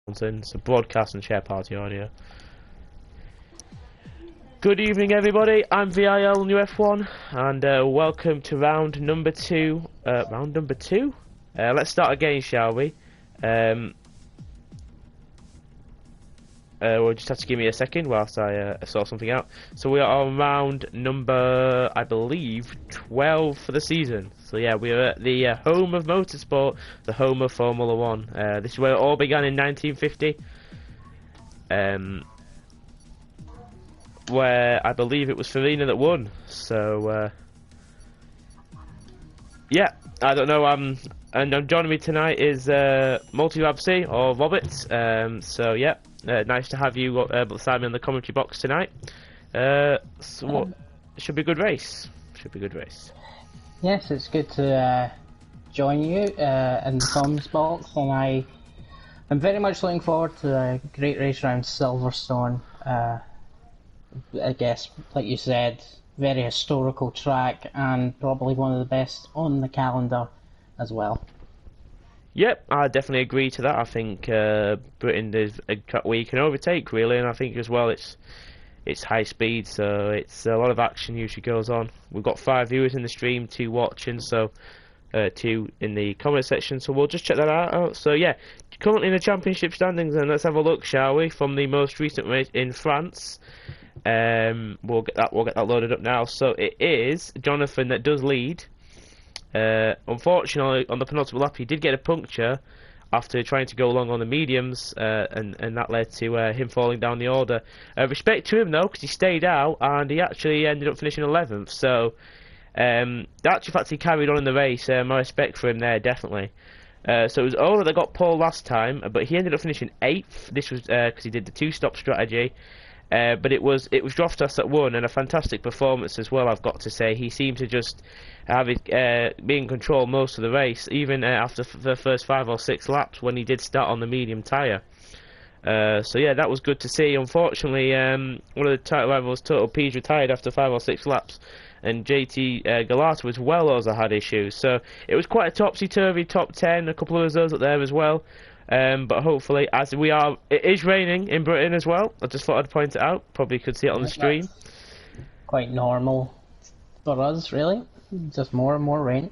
It's a broadcast and share party audio. Good evening, everybody. I'm VIL New F1, and welcome to round number two. Let's start again, shall we? We'll just have to give me a second whilst I sort something out. So we are on round number, I believe, 12 for the season. So yeah, we are at the home of motorsport, the home of Formula One. This is where it all began in 1950. Where I believe it was Farina that won. So yeah, I don't know. And joining me tonight is Multirabc or Robert. So yeah, nice to have you beside me in the commentary box tonight. So it should be a good race. Should be a good race. Yes, it's good to join you in the comms box, and I'm very much looking forward to a great race around Silverstone. I guess, like you said, very historical track and probably one of the best on the calendar as well. Yep, I definitely agree to that. I think Britain is a track where you can overtake, really, and I think as well it's high speed, so it's a lot of action usually goes on. We've got 5 viewers in the stream, 2 watching, so 2 in the comment section, so we'll just check that out. So yeah, currently in the championship standings, and let's have a look, shall we, from the most recent race in France. We'll get that loaded up now. So it is Jonathan that does lead. Unfortunately, on the penultimate lap, he did get a puncture after trying to go along on the mediums, and that led to him falling down the order. Respect to him though, because he stayed out and he actually ended up finishing 11th. So actually, fact, he carried on in the race. My respect for him there, definitely. So it was Ola that got pole last time, but he ended up finishing 8th. This was because he did the 2-stop strategy. But it was Droftas that won, and a fantastic performance as well, I've got to say. He seemed to just have it be in control most of the race, even after the first 5 or 6 laps when he did start on the medium tyre. So yeah, that was good to see. Unfortunately, one of the title rivals, Total P's, retired after 5 or 6 laps, and JT Galata as well also had issues. So it was quite a topsy-turvy top 10, a couple of those up there as well. But hopefully, as it is raining in Britain as well. I just thought I'd point it out. Probably could see it on the stream. Quite normal for us, really. Just more and more rain.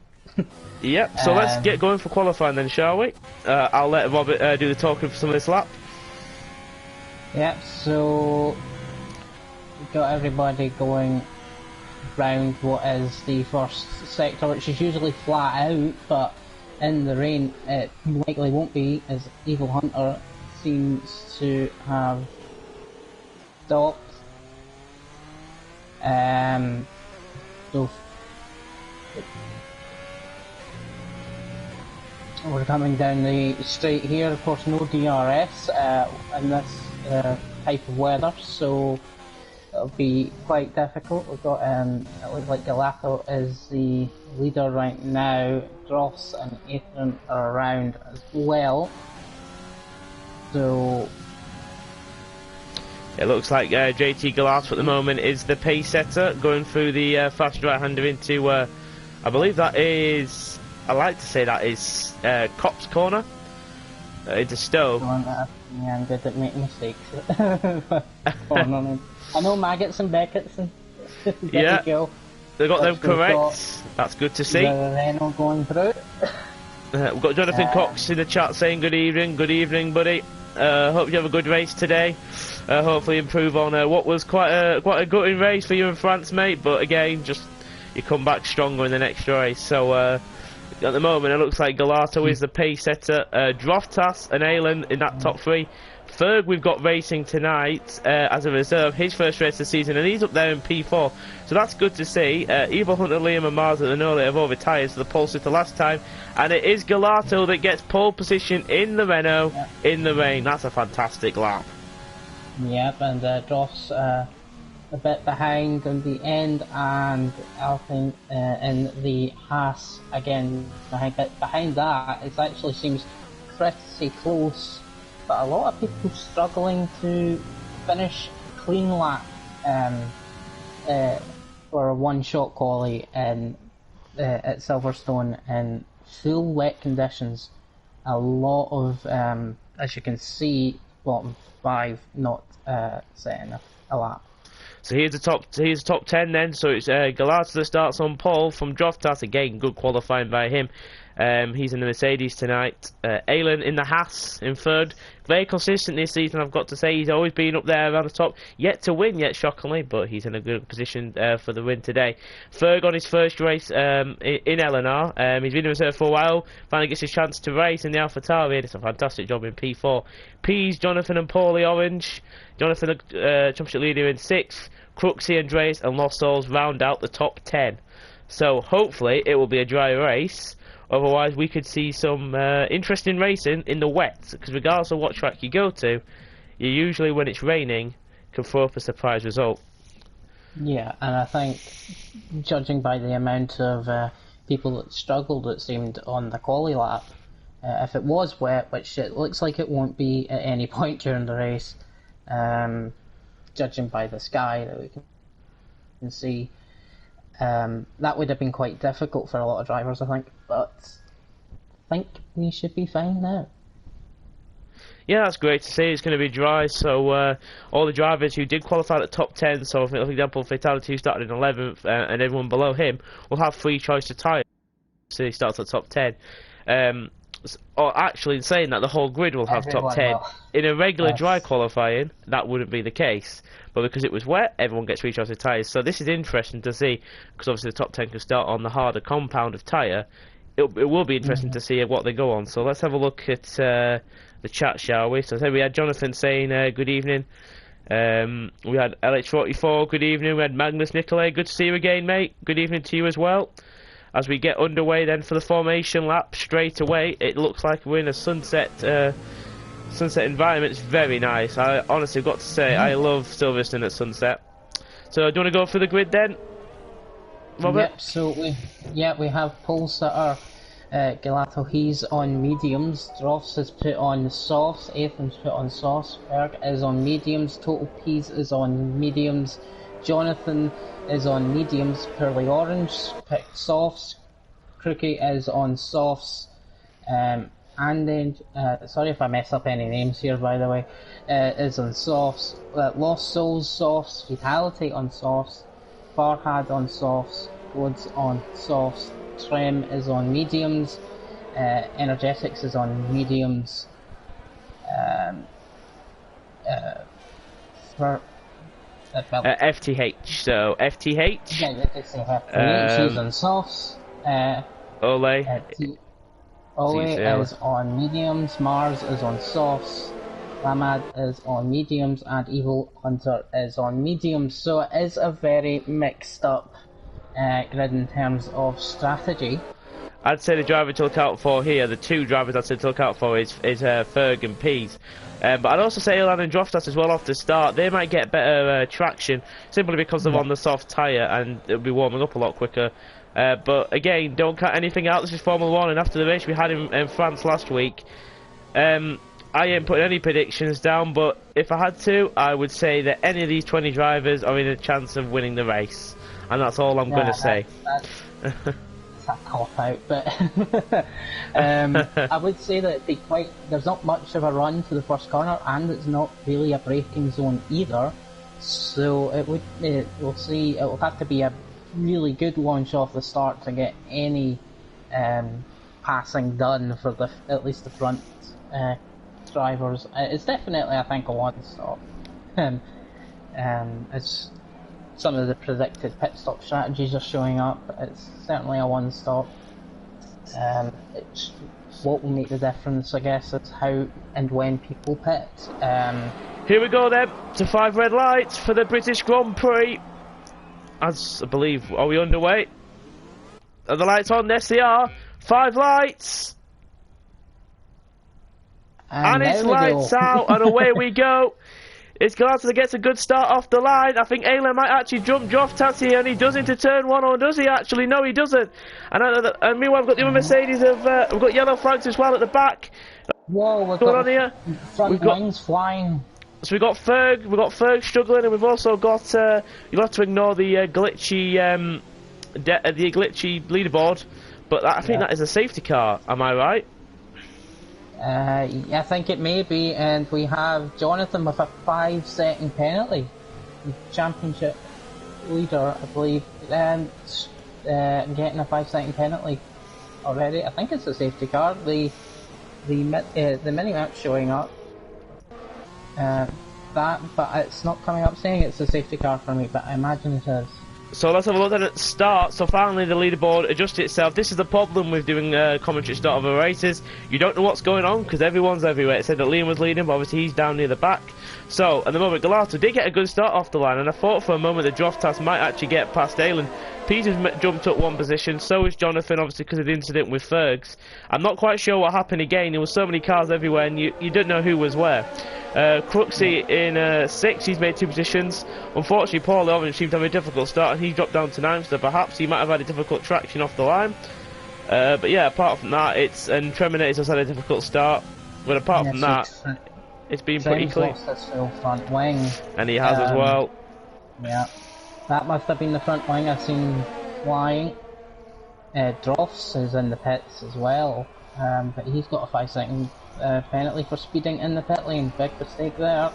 Yep. So let's get going for qualifying then, shall we? I'll let Robert do the talking for some of this lap. Yep. So we've got everybody going round what is the first sector, which is usually flat out, but in the rain it likely won't be, as Evil Hunter seems to have stopped. So we're coming down the straight here, of course no DRS in this type of weather, so it'll be quite difficult. We've got, it looks like Galato is the leader right now. Dross and Ethan are around as well. So it looks like JT Galato at the moment is the pace setter, going through the fast right-hander into, I believe that is, I like to say that is Cop's Corner, into Stowe. Yeah, I'm good at making mistakes. I know Maggots and Beckett's and yeah, go. They got them correct. That's good to see. Renault going through. We've got Jonathan Cox in the chat saying good evening, buddy. Hope you have a good race today. Hopefully improve on what was quite a gutting race for you in France, mate. But again, just you come back stronger in the next race. So at the moment, it looks like Galato is the pace setter. Droftas and Aylan in that top 3. Ferg, we've got racing tonight as a reserve, his first race of the season, and he's up there in P4, so that's good to see. Evil Hunter, Liam and Mars at the Noli have all retired, so the pole sitter last time, and it is Galato that gets pole position in the Renault in the rain. That's a fantastic lap. Yep, and Dross a bit behind in the end, and Alpine in the Haas again behind that. It actually seems pretty close, but a lot of people struggling to finish clean lap for a one-shot quali at Silverstone in full wet conditions. A lot of as you can see, bottom 5 not setting a lap. So here's the top 10 then. So it's Galata that starts on pole from Droftas. Again, good qualifying by him. He's in the Mercedes tonight. Alan in the Haas in third. Very consistent this season, I've got to say. He's always been up there around the top. Yet to win, yet shockingly, but he's in a good position for the win today. Ferg on his first race in LNR. He's been in reserve for a while. Finally gets his chance to race in the AlphaTauri. It's a fantastic job in P4. P's, Jonathan and Paulie Orange. Jonathan, championship leader in 6th. Cruxy, Andreas and Lost Souls round out the top 10. So hopefully it will be a dry race. Otherwise, we could see some interesting racing in the wet, because regardless of what track you go to, you usually, when it's raining, can throw up a surprise result. Yeah, and I think, judging by the amount of people that struggled, it seemed, on the quali lap, if it was wet, which it looks like it won't be at any point during the race, judging by the sky that we can see, that would have been quite difficult for a lot of drivers, I think, but I think we should be fine now. Yeah, that's great to see. It's going to be dry, so all the drivers who did qualify at the top 10, so for example, Fatality, who started in 11th, and everyone below him, will have free choice to tyre, so he starts at top 10. Or actually, in saying that, the whole grid will have top 10. In a regular dry qualifying, that wouldn't be the case. But because it was wet, everyone gets free choice of tyres. So this is interesting to see, because obviously the top 10 can start on the harder compound of tyre. It will be interesting to see what they go on. So let's have a look at the chat, shall we? So we had Jonathan saying good evening. We had LH44, good evening. We had Magnus Nicolay, good to see you again, mate. Good evening to you as well. As we get underway then for the formation lap straight away, it looks like we're in a sunset environment. It's very nice. I honestly got to say, I love Silverstone at sunset. So do you want to go through the grid then, Robert? Yep, so we have pole sitter Gelato, he's on mediums. Dross has put on softs, Atham's put on softs, Berg is on mediums, Total Peas is on mediums, Jonathan is on mediums, Pearly Orange picked softs, Crookie is on softs, and then, sorry if I mess up any names here by the way, is on softs, Lost Souls softs, Fatality on softs, Farhad on softs, Woods on softs, Trem is on mediums, Energetics is on mediums, FTH, so FTH. Yeah, it's FTH, he's on softs. Ole. Ole is on mediums, Mars is on softs, Lamad is on mediums, and Evil Hunter is on mediums. So it is a very mixed up grid in terms of strategy. I'd say the driver to look out for here, the two drivers I'd say to look out for is Ferg and Pease. But I'd also say Ilan and Droftas as well off the start. They might get better traction simply because they're on the soft tyre and they'll be warming up a lot quicker. But again, don't cut anything out. This is Formula 1, and after the race we had in France last week, I ain't putting any predictions down, but if I had to, I would say that any of these 20 drivers are in a chance of winning the race. And that's all I'm going to say. It's a cop-out, but I would say that there's not much of a run to the first corner, and it's not really a braking zone either. So we'll see. It will have to be a really good launch off the start to get any passing done for at least the front drivers. It's definitely, I think, a one-stop. It's some of the predicted pit stop strategies are showing up. It's certainly a one-stop. What will make the difference, I guess, is how and when people pit. Here we go then, to 5 red lights for the British Grand Prix. As I believe, are we underway? Are the lights on? Yes, they are. 5 lights. And it's lights out, and away we go. It's Galata that gets a good start off the line. I think Ayla might actually jump Droftas here, and he does into turn 1, or does he actually? No, he doesn't. And meanwhile, we've got the other Mercedes we've got yellow flags as well at the back. Whoa, we've got on here? Front wings flying. So we've got Ferg struggling, and we've also got you'll have to ignore the glitchy leaderboard, but I think that is a safety car. Am I right? I think it may be, and we have Jonathan with a 5-second penalty. The championship leader, I believe, and getting a 5-second penalty already. I think it's a safety car. The mini-map's showing up. But it's not coming up saying it's a safety car for me, but I imagine it is. So let's have a look then at the start. So finally the leaderboard adjusted itself. This is the problem with doing commentary start of the races. You don't know what's going on because everyone's everywhere. It said that Liam was leading, but obviously he's down near the back. So at the moment Galato did get a good start off the line, and I thought for a moment that Droftas might actually get past Aylan. Peter's jumped up one position, so is Jonathan, obviously because of the incident with Fergs. I'm not quite sure what happened again. There were so many cars everywhere and you didn't know who was where. Crooksy in 6th, he's made 2 positions. Unfortunately, Paul Orange seemed to have a difficult start and he dropped down to 9th, so perhaps he might have had a difficult traction off the line. But yeah, apart from that, and Treminator's has had a difficult start. But apart from that, it's been pretty clean. Lost his full front wing. And he has as well. Yeah, that must have been the front wing I've seen flying. Drofts is in the pits as well, but he's got a 5-second penalty for speeding in the pit lane. Big mistake there.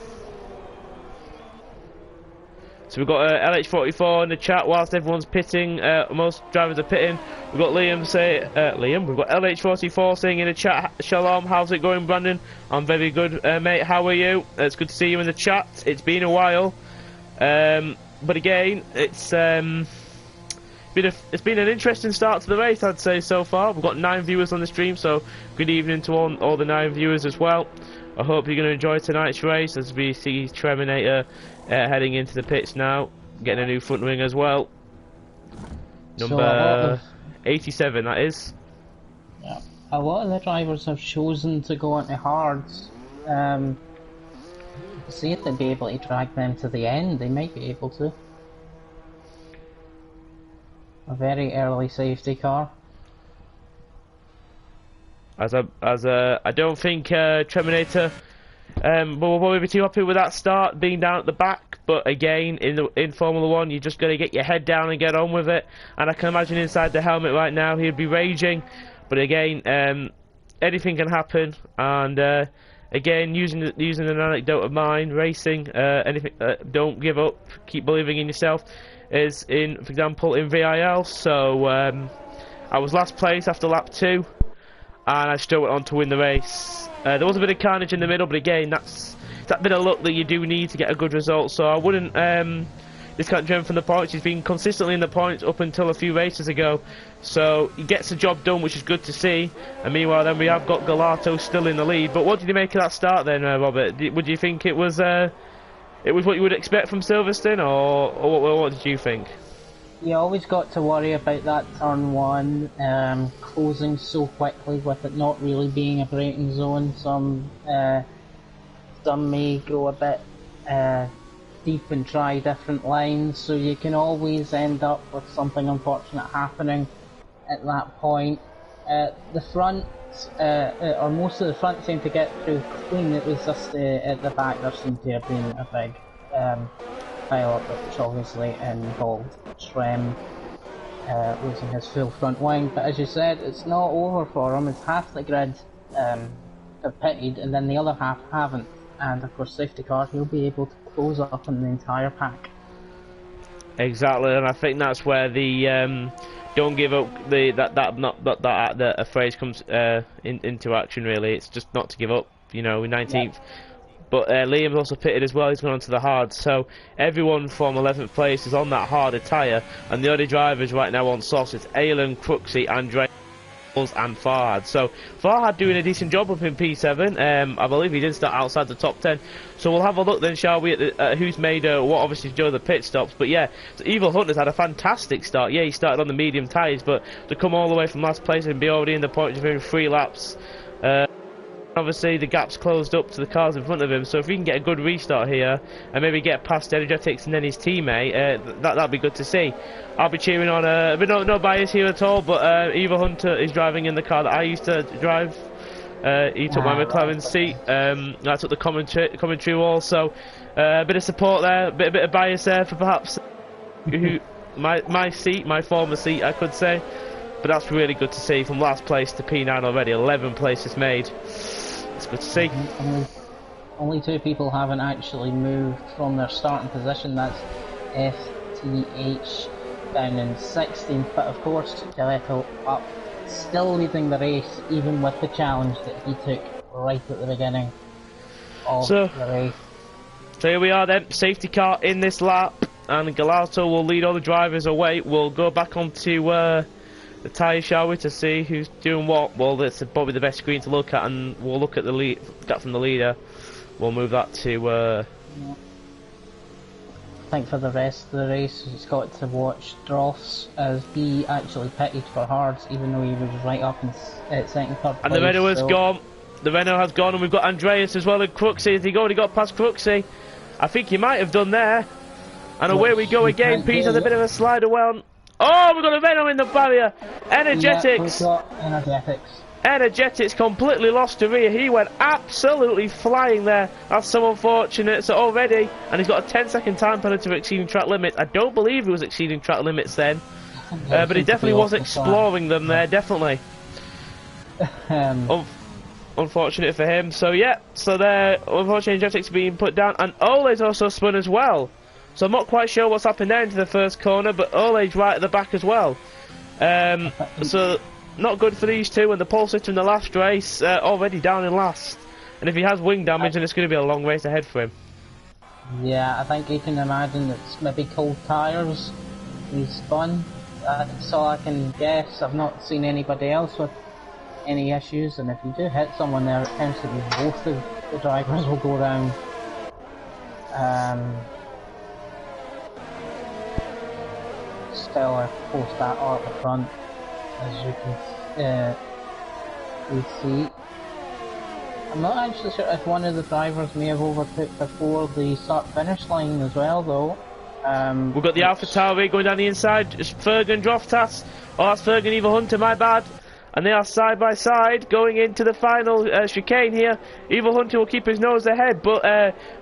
So we've got LH44 in the chat whilst everyone's pitting. Most drivers are pitting. We've got Liam we've got LH44 saying in the chat, Shalom, how's it going, Brandon? I'm very good, mate. How are you? It's good to see you in the chat. It's been a while. But again, it's been an interesting start to the race, I'd say, so far. We've got 9 viewers on the stream, so good evening to all the 9 viewers as well. I hope you're going to enjoy tonight's race as we see Terminator heading into the pits now, getting a new front wing as well. Number 87, that is. Yeah, a lot of the drivers have chosen to go into hards. See if they'll be able to drag them to the end. They might be able to. A very early safety car. I don't think Terminator will probably be too happy with that start, being down at the back. But again, in Formula 1, you just got to get your head down and get on with it. And I can imagine inside the helmet right now, he'd be raging. But again, anything can happen. And again, using an anecdote of mine, racing, anything, don't give up, keep believing in yourself. Is in, for example, in VIL. So I was last place after lap 2, and I still went on to win the race. There was a bit of carnage in the middle, but again, that's that bit of luck that you do need to get a good result. So I wouldn't discount Jem from the points. He's been consistently in the points up until a few races ago. So he gets the job done, which is good to see. And meanwhile, then we have got Galato still in the lead. But what did you make of that start then, Robert? Would you think it was what you would expect from Silverstone, or what did you think? You always got to worry about that turn 1 closing so quickly with it not really being a braking zone. Some may go a bit deep and try different lines, so you can always end up with something unfortunate happening at that point. The front, or most of the front seemed to get through clean. It was just at the back there seemed to have been a big pile-up, which obviously involved Trem losing his full front wing. But as you said, it's not over for him. It's half the grid have pitted, and then the other half haven't. And of course, safety car, he'll be able to close up on the entire pack. Exactly, and I think that's where the don't give up that phrase comes into action. Really, it's just not to give up. You know, 19th. Yeah. But Liam's also pitted as well. He's gone on to the hard. So everyone from 11th place is on that harder tyre, and the only drivers right now on softs is Aylan, Crooksy, Andre, and Farhad. So Farhad doing a decent job up in P7. I believe he did start outside the top 10. So we'll have a look then, shall we, at who's made what obviously Joe the pit stops. But yeah, so Evil Hunter's had a fantastic start. Yeah, he started on the medium tyres, but to come all the way from last place and be already in the points within 3 laps. Obviously the gap's closed up to the cars in front of him, so if he can get a good restart here and maybe get past Energetics and then his teammate, that'd be good to see. I'll be cheering on but no bias here at all, but Evil Hunter is driving in the car that I used to drive. He took my McLaren seat. I took the commentary wall, so a bit of support there, a bit of bias there for perhaps my seat, my former seat, I could say. But that's really good to see, from last place to P9 already, 11 places made. It's good to see. Only two people haven't actually moved from their starting position. That's FTH down in 16th, but of course Galeto up, still leading the race, even with the challenge that he took right at the beginning of the race. So here we are then, safety car in this lap, and Galato will lead all the drivers away. We'll go back onto the tyre, shall we, to see who's doing what. Well, that's probably the best screen to look at, and we'll look at the lead, that from the leader. We'll move that to... I think for the rest of the race, he's got to watch Dross, as he actually pitted for hards, even though he was right up in second, third place. And the Renault has gone. The Renault has gone, and we've got Andreas as well, and Cruxy. Has he already got past Cruxy? I think he might have done there. And away we go again. Pete has a bit of a slide away. Oh, we've got a Renault in the barrier. Energetics. Yeah, we've got Energetics. Energetics completely lost to rear. He went absolutely flying there. That's so unfortunate. So already, and he's got a 10-second time penalty for exceeding track limits. I don't believe he was exceeding track limits then, but he definitely was exploring them there. Definitely. Unfortunate for him. So yeah. So there, unfortunately, Energetics being put down, and Ole's also spun as well. So I'm not quite sure what's happened there into the first corner, but Ole's right at the back as well. So not good for these two, and the pole sitter in the last race already down in last. And if he has wing damage, then it's going to be a long race ahead for him. Yeah, I think you can imagine it's maybe cold tyres he's spun. That's all I can guess. I've not seen anybody else with any issues, and if you do hit someone there, it tends to be both of the drivers will go around. Still, I post that at the front, as you can see. I'm not actually sure if one of the drivers may have overtook before the start-finish line as well, though. We've got the AlphaTauri going down the inside. It's Fergan, Droftas. Oh, that's Fergan, Evil Hunter, my bad. And they are side by side going into the final chicane here. Evil Hunter will keep his nose ahead, but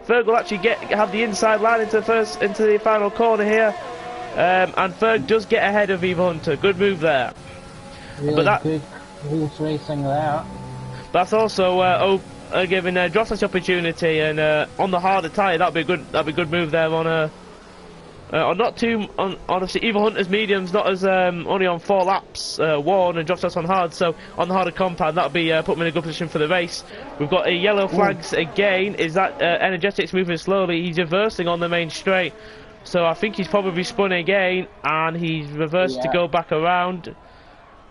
Ferg will actually have the inside line into the final corner here. And Ferg does get ahead of Evil Hunter. Good move there. Really good loose racing there. That's also giving Droftas the opportunity, and on the harder tyre, that'd be a good move there on obviously Evil Hunter's mediums, not as only on 4 laps worn, and Droftas on hard. So on the harder compound, that'll be put him in a good position for the race. We've got a yellow flags again. Is that Energetics moving slowly? He's reversing on the main straight. So I think he's probably spun again, and he's reversed to go back around.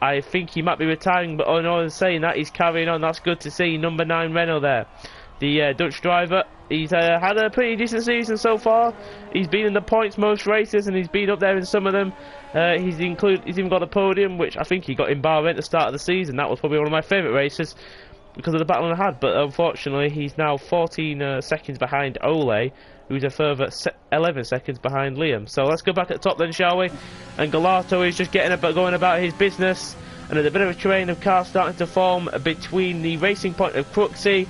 I think he might be retiring, but in saying that, he's carrying on. That's good to see. Number 9 Renault there. The Dutch driver, he's had a pretty decent season so far. He's been in the points most races, and he's been up there in some of them. He's even got a podium, which I think he got in Bahrain at the start of the season. That was probably one of my favourite races because of the battle I had, but unfortunately he's now 14 seconds behind Ole, who's a further 11 seconds behind Liam. So let's go back at the top then, shall we? And Galato is just going about his business, and there's a bit of a train of cars starting to form between the racing point of Cruxy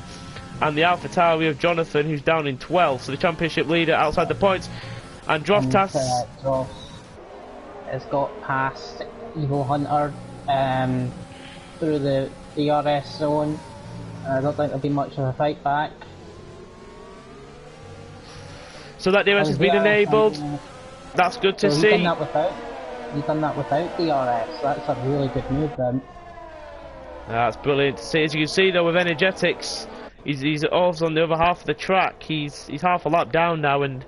and the AlphaTauri of Jonathan, who's down in 12th. So the championship leader outside the points, and Droftas Dross has got past Evil Hunter through the DRS zone. I don't think there'll be much of a fight back. So that DRS has been enabled. That's good to see. He's done that without DRS. That's a really good move then. That's brilliant to see. As you can see though, with Energetics, he's also on the other half of the track. He's half a lap down now, and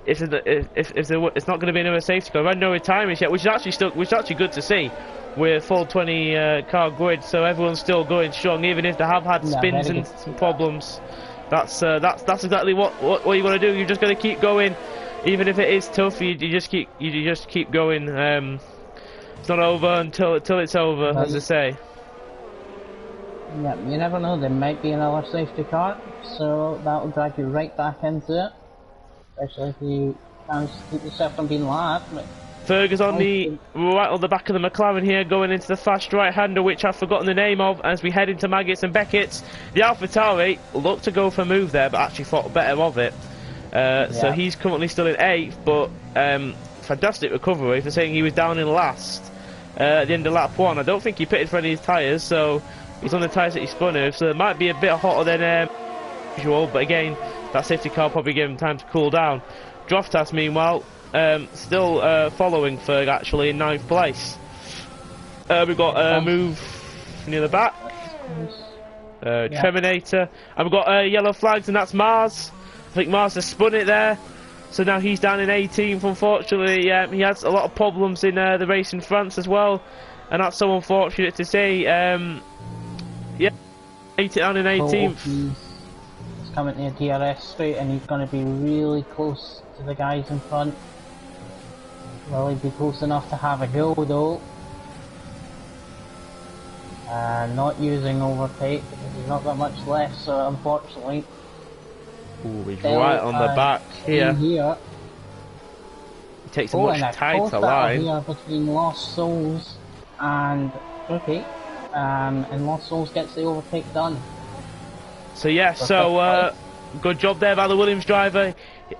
if it's not going to be another safety car, no retirements yet, which is actually good to see. We're full 20 car grid, so everyone's still going strong, even if they have had spins and some problems. That's exactly what you got to do. You're just going to keep going, even if it is tough. You just keep going. It's not over until it's over, as they say. Yeah, you never know. There might be another safety car, so that will drag you right back into it. Especially if you manage to keep yourself from being lapped. Ferg is on the back of the McLaren here, going into the fast right-hander, which I've forgotten the name of, as we head into Maggots and Beckett's. The AlphaTauri looked to go for a move there, but actually thought better of it. So he's currently still in 8th, but fantastic recovery for saying he was down in last at the end of lap 1. I don't think he pitted for any of his tyres, so He's on the tyres that he spun with, so it might be a bit hotter than usual, but again, that safety car probably gave him time to cool down. Droftas, meanwhile, still following Ferg, actually, in 9th place. We've got Move near the back, Terminator, and we've got yellow flags, and that's Mars. I think Mars has spun it there, so now he's down in 18th, unfortunately. He has a lot of problems in the race in France as well, and that's so unfortunate to see. Yeah, down in 18th. He's coming to a DRS straight, and he's going to be really close to the guys in front. Will he be close enough to have a go though? Not using overtake because he's not got much left, so unfortunately. Ooh, he's right on the back here. He takes a much tighter line. Here between Lost Souls and okay, and Lost Souls gets the overtake done. So yeah, good job there by the Williams driver.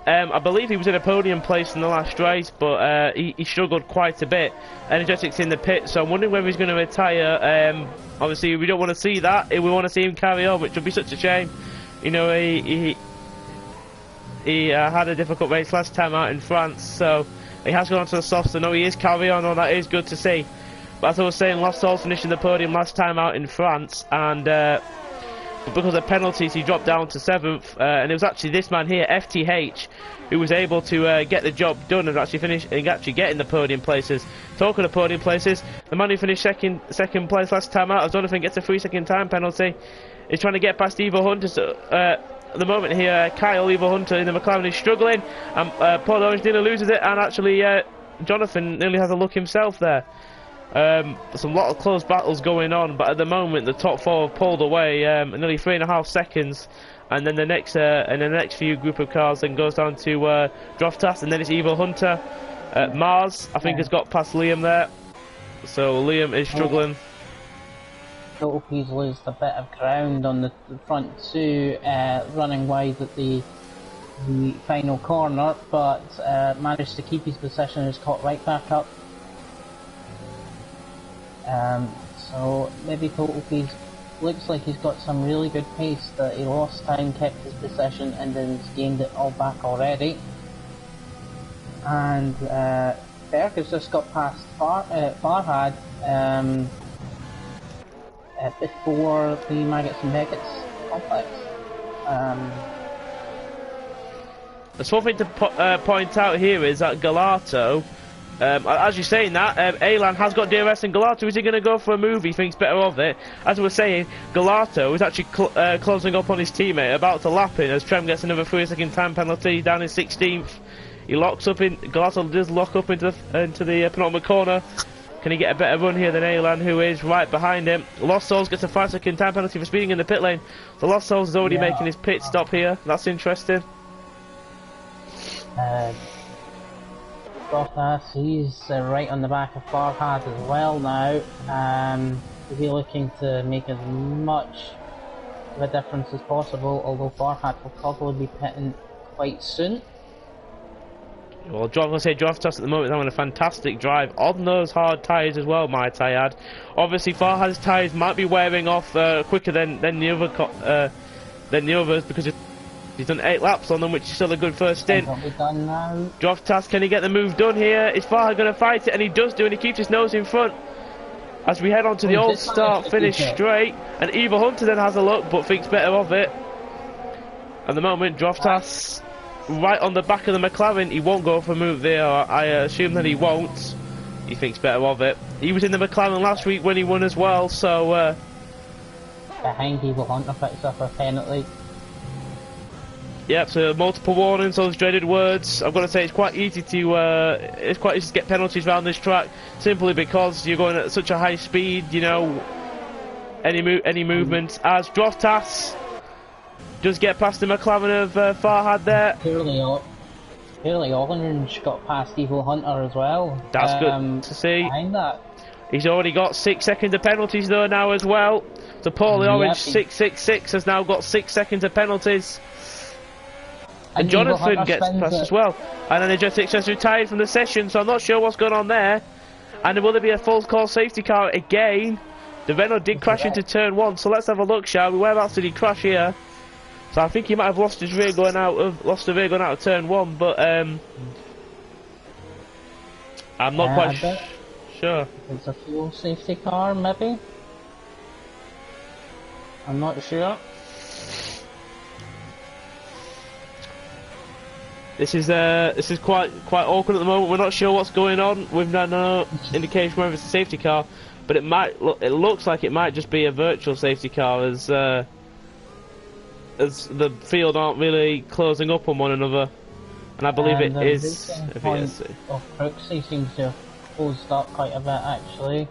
I believe he was in a podium place in the last race, but he struggled quite a bit. Energetic's in the pit, so I'm wondering whether he's going to retire. Obviously, we don't want to see that. We want to see him carry on, which would be such a shame. You know, he had a difficult race last time out in France, so he has gone on to the softs, so no, he is carry on, and that is good to see. But as I was saying, Lost Souls finishing the podium last time out in France, and because of penalties he dropped down to 7th, and it was actually this man here, FTH, who was able to get the job done and actually finish and actually get in the podium places. Talking of podium places, the man who finished second place last time out, as Jonathan gets a 3-second time penalty, is trying to get past Evo Hunter. So, at the moment here, Kyle Evo Hunter in the McLaren is struggling, and Paul Orange nearly loses it, and actually Jonathan nearly has a look himself there. There's a lot of close battles going on, but at the moment the top 4 have pulled away nearly 3.5 seconds, and then the next few group of cars then goes down to Droftas, and then it's Evo Hunter. Mars, I think, has got past Liam there, so Liam is struggling. He's lost a bit of ground on the front 2, running wide at the final corner, but managed to keep his position and is caught right back up. So maybe Totalkeys looks like he's got some really good pace, that he lost time, kept his possession, and then he's gained it all back already. And Berg has just got past Farhad before the Maggots and Beckett's complex. There's one thing to point out here is that Galato, as you're saying that, Alan has got DRS, and Galato, is he going to go for a move? He thinks better of it. As we were saying, Galato is actually closing up on his teammate, about to lap in, as Trem gets another 3-second time penalty down in 16th. He locks up in, Galato does lock up into the penultimate corner. Can he get a better run here than Alan, who is right behind him? Lost Souls gets a 5-second time penalty for speeding in the pit lane. So Lost Souls is already making his pit stop here. That's interesting. Bottas, he's right on the back of Farhad as well now. He'll be looking to make as much of a difference as possible, although Farhad will probably be pitting quite soon. Well, Droftas at the moment is having a fantastic drive on those hard tyres as well, might I add. Obviously, Farhad's tyres might be wearing off quicker than the others, because he's done 8 laps on them, which is still a good first stint. Droftas, can he get the move done here? Is Farhad going to fight it? And he does do, and he keeps his nose in front. As we head on to the old start finish straight, and Evo Hunter then has a look, but thinks better of it. At the moment, Droftas right on the back of the McLaren. He won't go for a move there. I assume that he won't. He thinks better of it. He was in the McLaren last week when he won as well, so behind Evo Hunter picks up a penalty. Yep, so multiple warnings, those dreaded words. I've got to say it's quite easy to get penalties around this track, simply because you're going at such a high speed. You know, any movement. As Droftas does get past the McLaren of Farhad there. Clearly Orange got past Evo Hunter as well. That's good to see. Behind that. He's already got 6 seconds of penalties though now as well. So Paulie Orange 666 has now got 6 seconds of penalties. And Jonathan gets past as well. And Energetics has retired from the session, so I'm not sure what's going on there. And will there be a full call safety car again? The Renault did crash into turn 1, so let's have a look, shall we? Whereabouts did he crash here? So I think he might have lost his rear going out of turn 1, but I'm not quite sure. It's a fuel safety car, maybe. I'm not sure. This is quite awkward at the moment. We're not sure what's going on. We've no indication whether it's a safety car, but it looks like it might just be a virtual safety car, as the field aren't really closing up on one another, and I believe it is. The point of Crooksy seems to have closed up quite a bit, actually.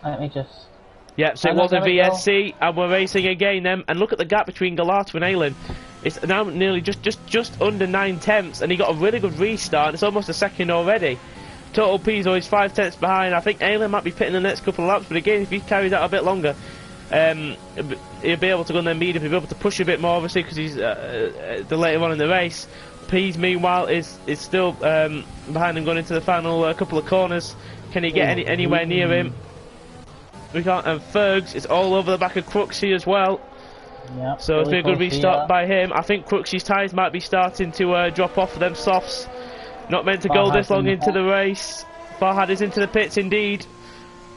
Let me just. Yeah, so it was a VSC, and we're racing again then, and look at the gap between Galato and Aylin. It's now nearly just under 9 tenths, and he got a really good restart, and it's almost a second already. Total Pizzo is 5 tenths behind. I think Aylin might be pitting the next couple of laps, but again, if he carries out a bit longer, he'll be able to go on their medium, he'll be able to push a bit more, obviously, because he's the later on in the race. Pease, meanwhile, is still behind him going into the final couple of corners. Can he get anywhere near him? We can't, and Fergs is all over the back of Crooksy as well. Yep, So it's been a good restart by him. I think Crooksy's tyres might be starting to drop off for them softs. Not meant to go this long into the race. Farhad is into the pits indeed.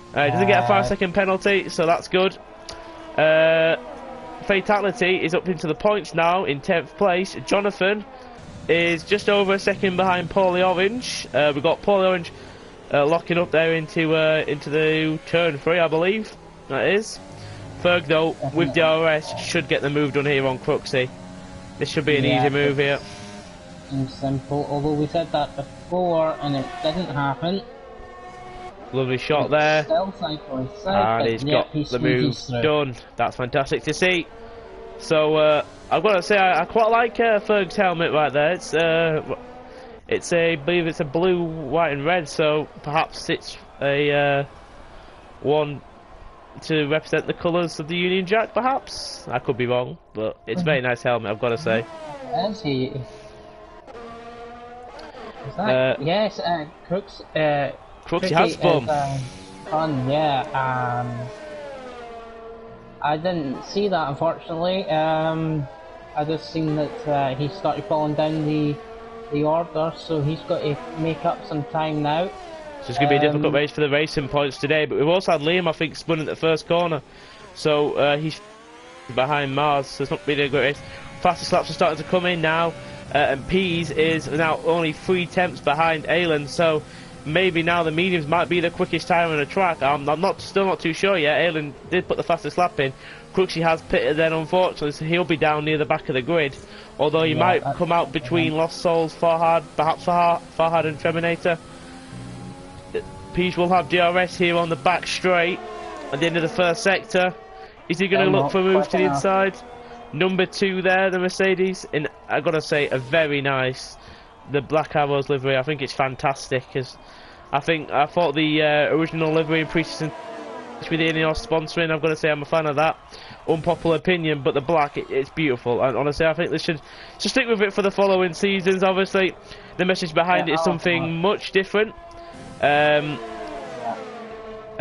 He doesn't get a 5-second penalty, so that's good. Fatality is up into the points now in 10th place. Jonathan is just over a second behind Paulie Orange. We've got Paulie Orange locking up there into the turn 3, I believe. That is. Ferg, though, with DRS, should get the move done here on Crooksy. This should be an easy move here. Seems simple, although we said that before and it didn't happen. Lovely shot there. Still side by side, and he's got the move done. That's fantastic to see. So, I've got to say, I quite like Ferg's helmet right there. I believe it's a blue, white and red, so perhaps it's a one to represent the colours of the Union Jack, perhaps? I could be wrong, but it's a very nice helmet, I've got to say. Is he? Is that, yes, Crooksy has fun. Fun, yeah. I didn't see that, unfortunately. I just seen that he started falling down the order, so he's got to make up some time now. So it's going to be a difficult race for the racing points today, but we've also had Liam, I think, spun at the first corner, so he's behind Mars, so it's not really a great race. Fastest laps are starting to come in now, and Pease is now only 3 tenths behind Aylin, so maybe now the mediums might be the quickest time on the track. I'm still not too sure yet. Aylin did put the fastest lap in. Crooksy has pitted then, unfortunately, so he'll be down near the back of the grid, although he might come out between Lost Souls, Farhad, perhaps Farhad and Treminator. Pease will have DRS here on the back straight at the end of the first sector. Is he going to look for a move to the inside? Number 2 there, the Mercedes, and I've got to say, a very nice, the Black Arrows livery. I think it's fantastic, because I thought the original livery in pre-season with the Ineos sponsoring, I've got to say I'm a fan of that. Unpopular opinion, but the black, it's beautiful, and honestly I think they should stick with it for the following seasons. Obviously the message behind it is something much different.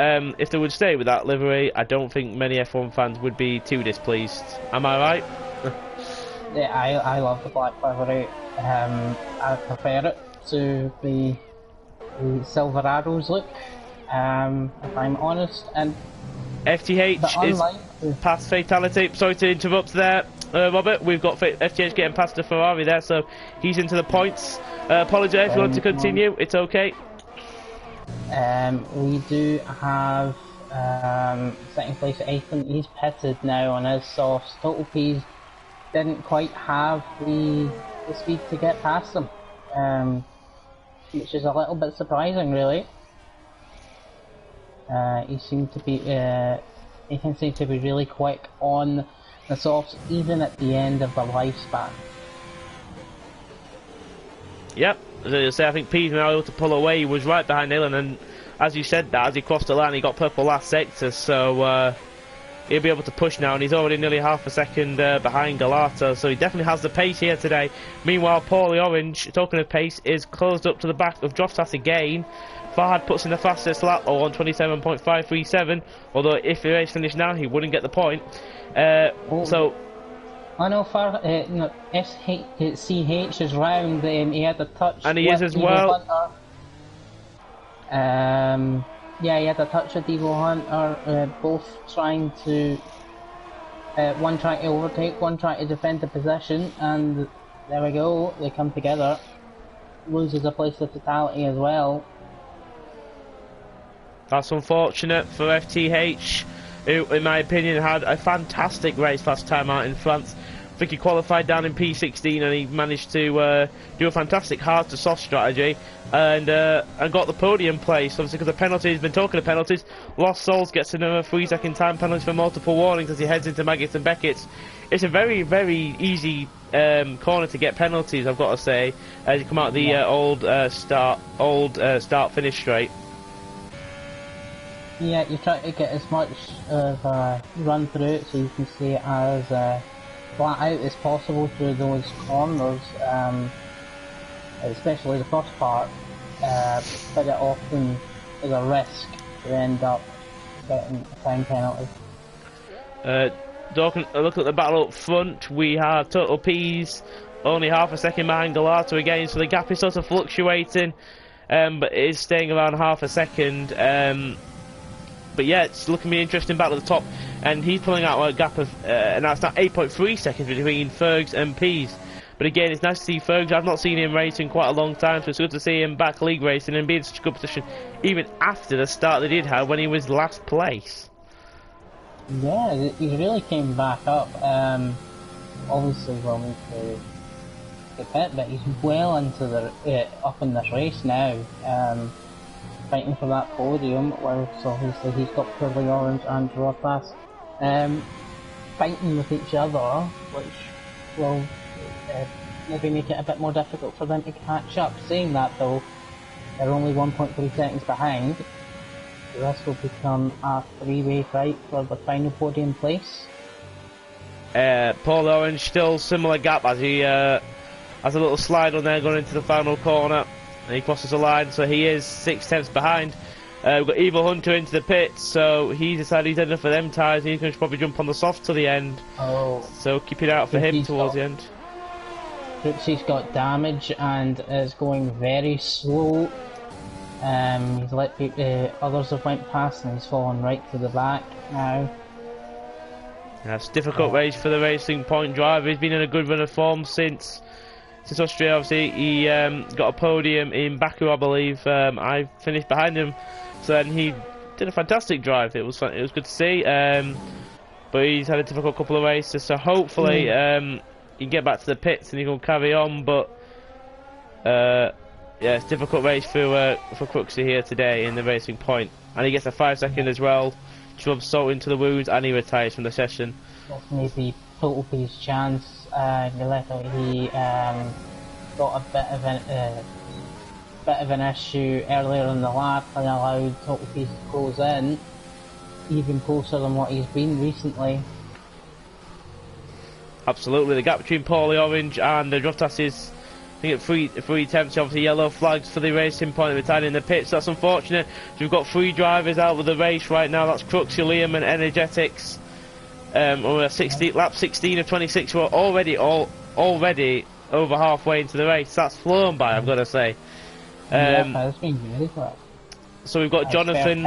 If they would stay with that livery, I don't think many F1 fans would be too displeased. Am I right? Yeah, I love the black livery. I prefer it to the Silver Arrows look, if I'm honest. And FTH is past Fatality. Sorry to interrupt there, Robert. We've got FTH getting past the Ferrari there, so he's into the points. Apologise if you want to continue. It's okay. We do have second place at Ethan. He's pitted now on his softs. Total P's didn't quite have the speed to get past him, which is a little bit surprising, really. Ethan seemed to be really quick on the softs, even at the end of the lifespan. Yep, as I say, I think P's now able to pull away. He was right behind Dylan, and as you said that, as he crossed the line, he got purple last sector. So he'll be able to push now, and he's already nearly half a second behind Galato, so he definitely has the pace here today. Meanwhile, Paulie Orange, talking of pace, is closed up to the back of Droftas again. Fahad puts in the fastest lap on 27.537, although if the race finished now, he wouldn't get the point. So... I know no, CH is round, he had a touch. And he is as well. Yeah, he had a touch with Devo Hunter, both trying to, one trying to overtake, one trying to defend the position, and there we go, they come together. Loses a place of totality as well. That's unfortunate for FTH, who, in my opinion, had a fantastic race last time out in France. I think he qualified down in P16 and he managed to do a fantastic hard to soft strategy and got the podium place. Obviously, because of penalties, been talking of penalties. Lost Souls gets another 3-second time penalty for multiple warnings as he heads into Maggots and Beckett's. It's a very, very easy corner to get penalties, I've got to say, as you come out the old start finish straight. Yeah, you try to get as much of a run through it so you can see it as flat out as possible through those corners, especially the first part, but it often is a risk to end up getting a time penalty. Look at the battle up front. We have Total P's only half a second behind Galato again, so the gap is sort of fluctuating, but it is staying around half a second. But yeah, it's looking to be an interesting battle at the top, and he's pulling out a gap of, and that's now 8.3 seconds between Fergs and Pease. But again, it's nice to see Fergs. I've not seen him racing quite a long time, so it's good to see him back league racing and be in such a good position, even after the start they did have when he was last place. Yeah, he really came back up. Obviously, we'll need to get that, but he's well into the up in this race now. Fighting for that podium, where obviously he's got Purley Orange and Droftas fighting with each other, which will maybe make it a bit more difficult for them to catch up. Saying that though, they're only 1.3 seconds behind, so this will become a three-way fight for the final podium place. Paul Orange still similar gap as he has a little slide on there going into the final corner. And he crosses the line, so he is 6 tenths behind. We've got Evil Hunter into the pits, so he decided he's had enough of them tyres and he's going to probably jump on the soft to the end. Oh. So keep it out for him towards the end. He's got damage and is going very slow. He's let others have went past and he's fallen right to the back now. That's a difficult race for the Racing Point driver. He's been in a good run of form since Austria. Obviously he got a podium in Baku, I believe. I finished behind him, so then he did a fantastic drive. It was fun. It was good to see, but he's had a difficult couple of races, so hopefully he can get back to the pits and he can carry on. But yeah, it's a difficult race for Crooksy here today in the Racing Point, and he gets a 5-second as well to rub salt into the wounds, and he retires from the session. That's maybe Total P's chance. He got a bit of an issue earlier in the lap and allowed Total P to close in, even closer than what he's been recently. Absolutely, the gap between Paulie Orange and Droftas is, I think, at 3 tenths. Obviously, yellow flags for the Racing Point retired in the pits. That's unfortunate. We've got 3 drivers out of the race right now. That's Crooksy, Liam, and Energetics. We're 16, lap 16 of 26. We're already over halfway into the race. That's flown by, I've got to say. Yeah, it's been really quick. So we've got Jonathan.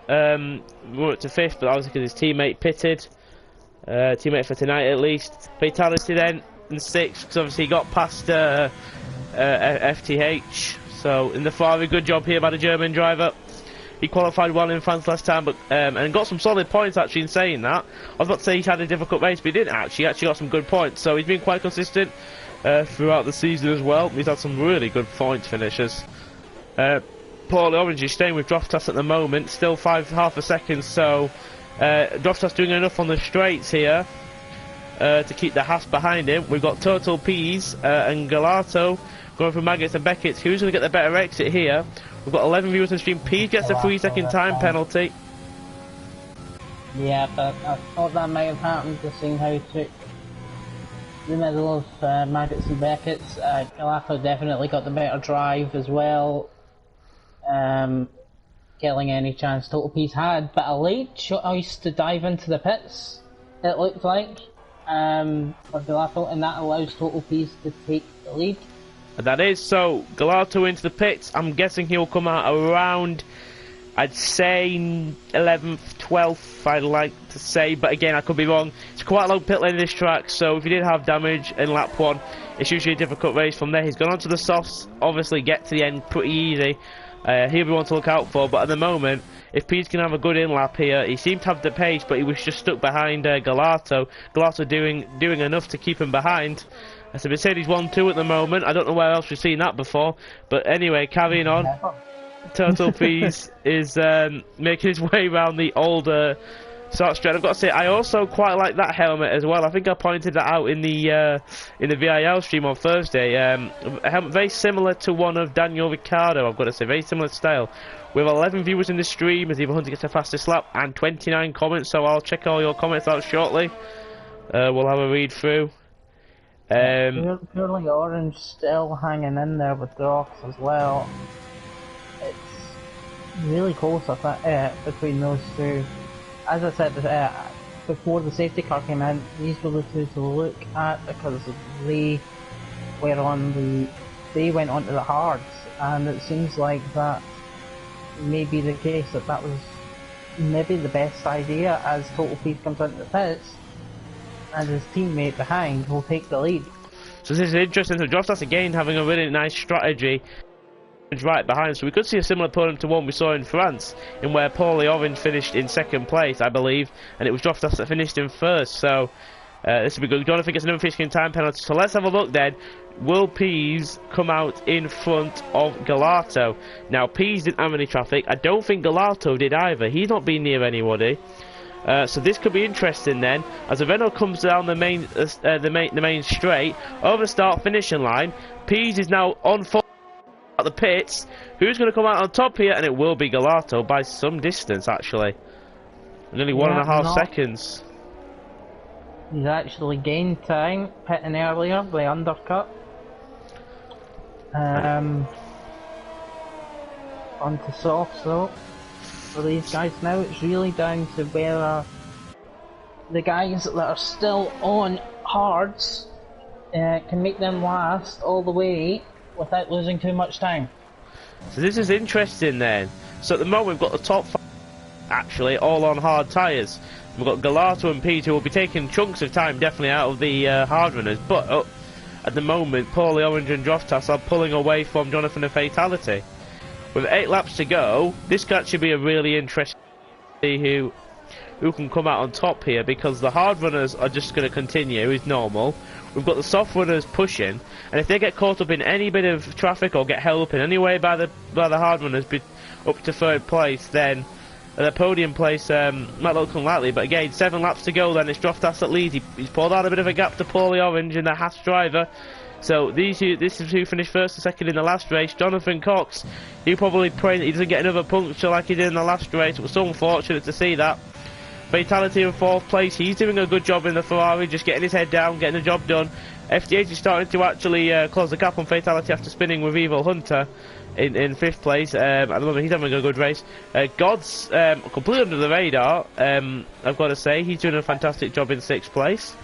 We're up to 5th, but obviously because his teammate pitted. Teammate for tonight at least. Fatality then in 6th, because obviously he got past FTH. So in the Ferrari, good job here by the German driver. He qualified well in France last time, but and got some solid points actually in saying that. I was about to say he's had a difficult race, but he didn't actually. He actually got some good points, so he's been quite consistent throughout the season as well. He's had some really good point finishes. Paul Orange is staying with Droftas at the moment, still half a second, so Droftas doing enough on the straights here to keep the Haas behind him. We've got Total P's and Galato going for Maggots and Beckett's. Who's going to get the better exit here? We've got 11 viewers on stream. P gets a 3-second time penalty. Yeah, but I thought that might have happened, just seeing how he took the middle of Maggots and Beckett's. Galato definitely got the better drive as well, killing any chance Total Peace had, but a late choice to dive into the pits, it looked like, for Galato, and that allows Total Peace to take the lead. And that is, so Galato into the pits. I'm guessing he'll come out around, I'd say 11th, 12th, I'd like to say, but again, I could be wrong. It's quite a long pit lane in this track, so if he did have damage in lap 1, it's usually a difficult race from there. He's gone onto the softs, obviously get to the end pretty easy. He'll be one to look out for, but at the moment, if Pete can have a good in-lap here, he seemed to have the pace, but he was just stuck behind Galato. Galato doing enough to keep him behind. So Mercedes 1-2 at the moment. I don't know where else we've seen that before, but anyway, carrying on. Total Peace is making his way around the older start straight. I've got to say, I also quite like that helmet as well. I think I pointed that out in the VIL stream on Thursday. A helmet very similar to one of Daniel Ricciardo, I've got to say, very similar style. We have 11 viewers in the stream as Eva Hunter gets the fastest lap and 29 comments, so I'll check all your comments out shortly. We'll have a read through. Purely Orange still hanging in there with Grox as well. It's really close, I think, between those two. As I said before the safety car came in, these were the two to look at because they went onto the hards, and it seems like that may be the case, that was maybe the best idea, as Total Peace comes into the pits and his teammate behind will take the lead. So this is interesting. So Jostas again having a really nice strategy right behind, so we could see a similar opponent to one we saw in France, in where Paulie Orange finished in second place, I believe, and it was Jostas that finished in first. So this will be good. Jonathan gets another finishing time penalty. So let's have a look then. Will Pease come out in front of Galato? Now Pease didn't have any traffic. I don't think Galato did either. He's not been near anybody. So this could be interesting then, as the Renault comes down the main straight over the start finishing line. Pease is now on full at the pits. Who's going to come out on top here? And it will be Galato by some distance, actually. Nearly 1.5 seconds. He's actually gained time pitting earlier by undercut. Onto softs though. For these guys now, it's really down to whether the guys that are still on hards can make them last all the way without losing too much time. So this is interesting then. So at the moment we've got the top 5 actually all on hard tyres. We've got Galato and Pete who will be taking chunks of time definitely out of the hard runners, but at the moment Paulie Orange and Droftas are pulling away from Jonathan and Fatality. With 8 laps to go, this could actually be a really interesting to see who can come out on top here, because the hard runners are just going to continue as normal. We've got the soft runners pushing, and if they get caught up in any bit of traffic or get held up in any way by the hard runners up to third place, then the podium place might look unlikely. But again, 7 laps to go then. It's Droftas that leads. He's pulled out a bit of a gap to Paulie Orange and the Haas driver. So this is who finished first and second in the last race. Jonathan Cox, he probably praying that he doesn't get another puncture like he did in the last race. It was so unfortunate to see that. Fatality in 4th place. He's doing a good job in the Ferrari, just getting his head down, getting the job done. FDH is starting to actually close the gap on Fatality after spinning with Evil Hunter in 5th place. At the moment he's having a good race. God's completely under the radar, I've got to say. He's doing a fantastic job in 6th place.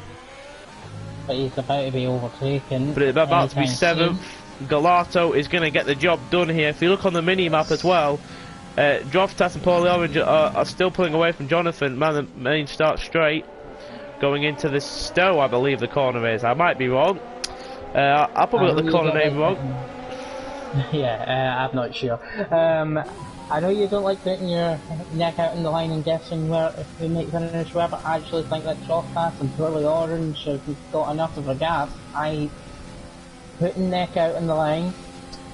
But he's about to be overtaken. But it's about to be 7th. Galato is going to get the job done here. If you look on the mini-map as well, Droftas and Paulie Orange are still pulling away from Jonathan. The main start straight. Going into the Stowe, I believe the corner is. I might be wrong. I probably got the corner name wrong. Yeah, I'm not sure. I know you don't like putting your neck out in the line and guessing who might finish where, but I actually think that Droftas and Purely Orange have got enough of a gap. I putting neck out in the line,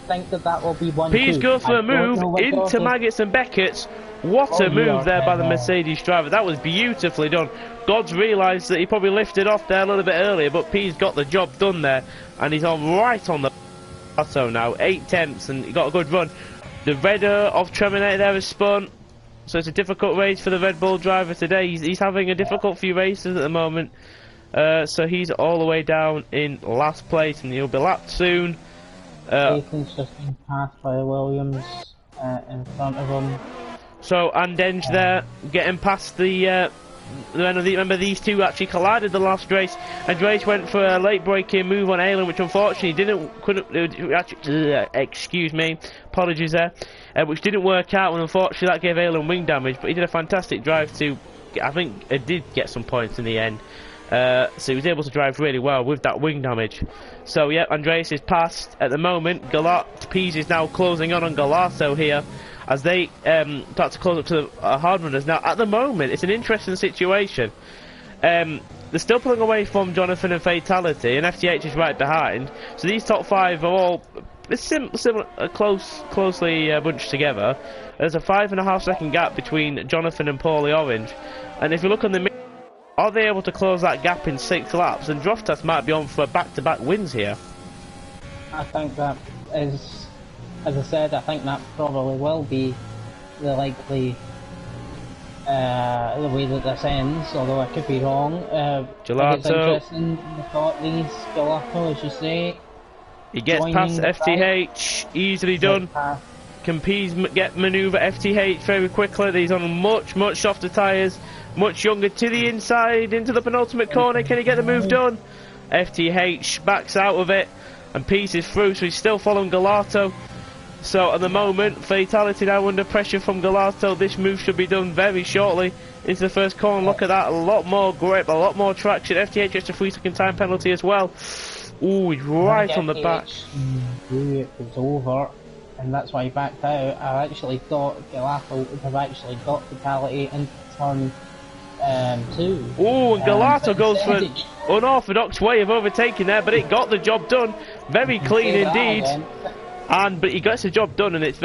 think that will be 1-2. Pease goes for a move into Maggots and Beckett's. What a move there by the Mercedes driver. That was beautifully done. God's realised that he probably lifted off there a little bit earlier, but Pease got the job done there, and he's on right on the plateau now. 8 tenths, and he got a good run. The redder of Terminator there is spun. So it's a difficult race for the Red Bull driver today. He's having a difficult few races at the moment. So he's all the way down in last place, and he'll be lapped soon. Nathan's just been passed by Williams in front of him. So Andenge there, getting past the remember these two actually collided the last race. Andreas went for a late braking move on Alan, which unfortunately excuse me, apologies there, which didn't work out, and unfortunately that gave Alan wing damage. But he did a fantastic drive to, I think it did get some points in the end. So he was able to drive really well with that wing damage. So yeah, Andreas is passed at the moment. Pease is now closing on Galato here, as they start to close up to the hard runners. Now, at the moment, it's an interesting situation. They're still pulling away from Jonathan and Fatality, and FTH is right behind. So these top five are all closely bunched together. There's a 5.5 second gap between Jonathan and Paulie Orange. And if you look on the are they able to close that gap in 6 laps? And Droftas might be on for back-to-back wins here. I think that is, as I said, I think that probably will be the likely the way that this ends, although I could be wrong. Gelato. It's interesting, the thought these Gelato, as you say. He gets past FTH, easily done. Can Pease get manoeuvre FTH very quickly? He's on much softer tyres, much younger to the inside, into the penultimate corner. Can he get the move done? FTH backs out of it, and Pease is through, so he's still following Gelato. So at the moment, Fatality now under pressure from Gelato. This move should be done very shortly into the first corner. Look at that, a lot more grip, a lot more traction. FTH gets a 3-second time penalty as well. Ooh, he's right on the back. It was over, and that's why he backed out. I actually thought Gelato would have actually got Fatality into turn 2. Ooh, and Gelato goes for an unorthodox way of overtaking there, but it got the job done. Very clean indeed. But he gets the job done, and it's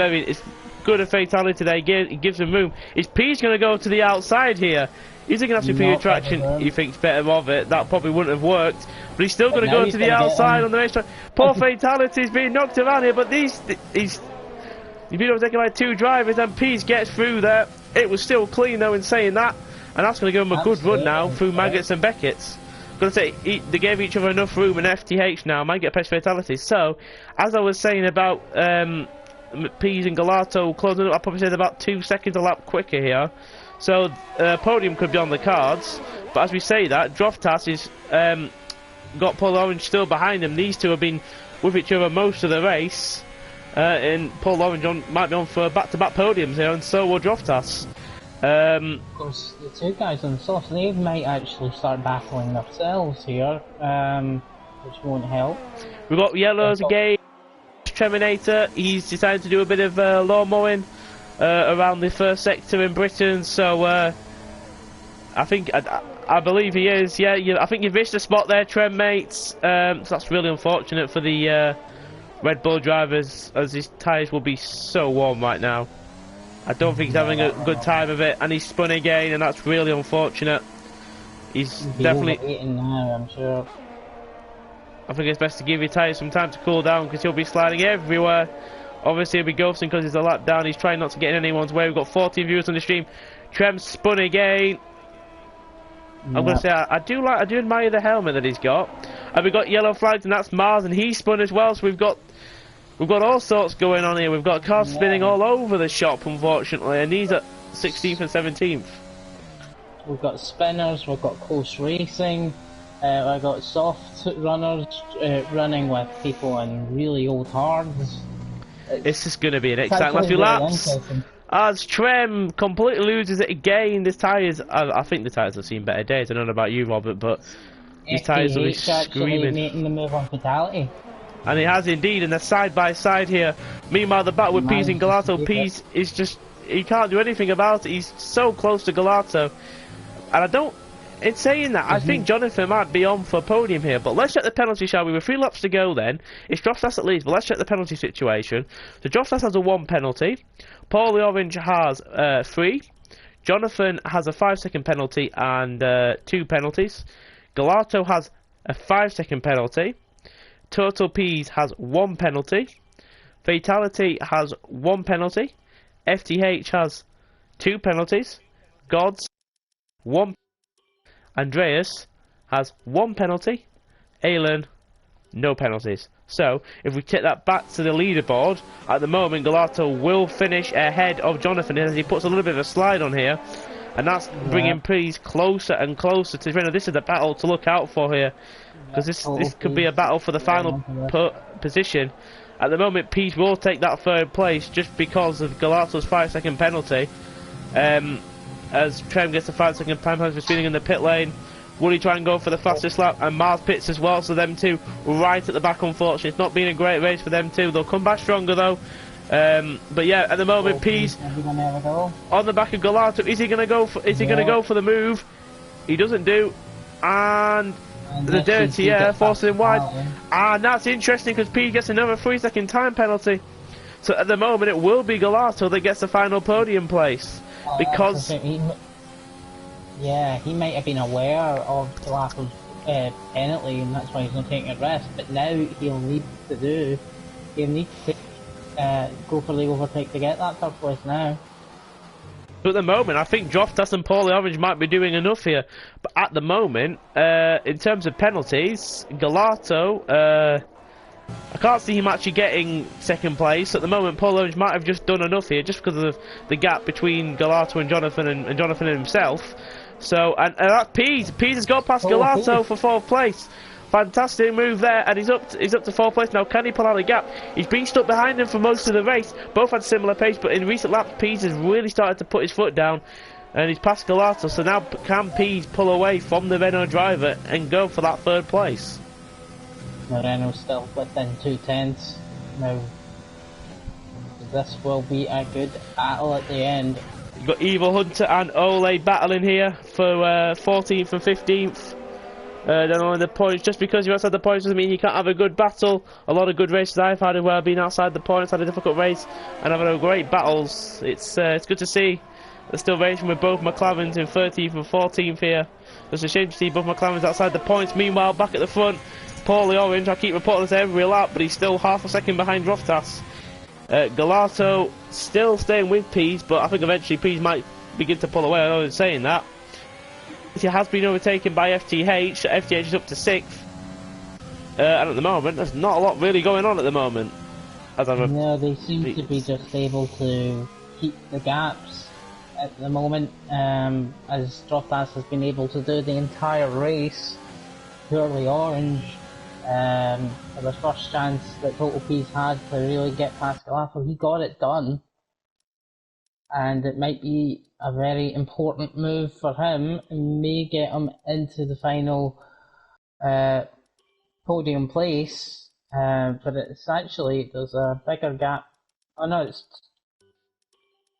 good of Fatality today. He gives him room. Is Pease going to go to the outside here? Is he going to have superior traction? He thinks better of it. That probably wouldn't have worked. But he's still going to go to the outside on the racetrack. Poor Fatality's being knocked around here, but he's been overtaken by 2 drivers, and Pease gets through there. It was still clean though in saying that, and that's going to give him a good run now through Maggots and Beckett's. Going to say they gave each other enough room, and FTH now might get past Fatality. So, as I was saying about Pease and Gelato closing up, I probably said about 2 seconds a lap quicker here. So podium could be on the cards. But as we say that, Droftas is got Paul Orange still behind him. These two have been with each other most of the race, and Paul Orange might be on for back-to-back podiums here, and so will Droftas. Of course, the 2 guys on the soft, they might actually start battling themselves here, which won't help. We've got Yellows again, Terminator. He's decided to do a bit of lawn mowing around the first sector in Britain, so I believe he is. Yeah, I think you've missed a spot there, Trem mates. So that's really unfortunate for the Red Bull drivers, as his tyres will be so warm right now. I don't think he's having a good time of it, and he's spun again, and that's really unfortunate. He's definitely eating now, I'm sure. I think it's best to give your tyres some time to cool down, because he'll be sliding everywhere. Obviously he'll be ghosting because he's a lap down. He's trying not to get in anyone's way. We've got 14 viewers on the stream. Trem spun again. I'm going to say I do admire the helmet that he's got. And we've got yellow flags, and that's Mars, and he spun as well. So we've got all sorts going on here. We've got cars spinning all over the shop, unfortunately, and he's at 16th and 17th. We've got spinners, we've got close racing, we've got soft runners running with people in really old hards. This is going to be an exciting few laps. As Trem completely loses it again, his tyres, I think the tyres have seen better days. I don't know about you, Robert, but his tyres are screaming. Making the move on Fatality. And he has indeed, and they're side by side here. Meanwhile, the battle with Pease and Gelato. Pease is just, he can't do anything about it. He's so close to Gelato. And in saying that, I think Jonathan might be on for a podium here. But let's check the penalty, shall we? With 3 laps to go then. It's Droftas at least, but let's check the penalty situation. So Droftas has a 1 penalty. Paulie Orange has 3. Jonathan has a 5-second penalty and 2 penalties. Gelato has a 5-second penalty. Total Pease has 1 penalty. Fatality has 1 penalty. FTH has 2 penalties. Gods, 1. Andreas has 1 penalty. Alan, no penalties. So, if we take that back to the leaderboard, at the moment, Galato will finish ahead of Jonathan as he puts a little bit of a slide on here. And that's bringing Pease closer and closer to Renault. This is the battle to look out for here. Because this could be a battle for the final position. At the moment, Pease will take that 3rd place just because of Galato's 5-second penalty. As Trem gets the 5-second penalty for speeding in the pit lane. Will he try and go for the fastest lap? And Mars pits as well, so them two right at the back, unfortunately. It's not been a great race for them two. They'll come back stronger though. But yeah, at the moment, Pease on the back of Galato. Is he gonna go for gonna go for the move? He doesn't do, and the dirty air forces him wide. And that's interesting because Pease gets another 3-second time penalty. So at the moment, it will be Galato that gets the final podium place because. Yeah, he might have been aware of Galato's penalty, and that's why he's not taking a risk. But now he'll need to go for the overtake to get that 3rd place now. But at the moment, I think Droftas and Paulie Orange might be doing enough here. But at the moment, in terms of penalties, Galato, I can't see him actually getting 2nd place. At the moment, Paulie Orange might have just done enough here, just because of the gap between Galato and Jonathan and Jonathan himself. So, and that's Pease. Pease has got past Galato for 4th place. Fantastic move there, and he's up to 4th place now. Can he pull out a gap? He's been stuck behind him for most of the race. Both had similar pace, but in recent laps, Pease has really started to put his foot down, and he's past Galato. So now can Pease pull away from the Renault driver and go for that 3rd place? The Renault's still within 2/10. Now, this will be a good battle at the end. You've got Evil Hunter and Ole battling here for 14th and 15th. Don't know the points. Just because you're outside the points doesn't mean you can't have a good battle. A lot of good races I've had where I've been outside the points, had a difficult race, and I've had great battles. It's good to see. They're still racing with both McLarens in 13th and 14th here. It's a shame to see both McLarens outside the points. Meanwhile, back at the front, Paulie Orange, I keep reporting this every lap, but he's still half a second behind Droftas. Galato still staying with Pease, but I think eventually Pease might begin to pull away. I know he's saying that. He has been overtaken by FTH. FTH is up to 6th. And at the moment, there's not a lot really going on at the moment. No, they seem to be just able to keep the gaps at the moment, as Droftas has been able to do the entire race. Purely Orange, for the first chance that Total Pease had to really get past Galato, he got it done. And it might be a very important move for him, and may get him into the final podium place. But it's actually, there's a bigger gap. Oh no, it's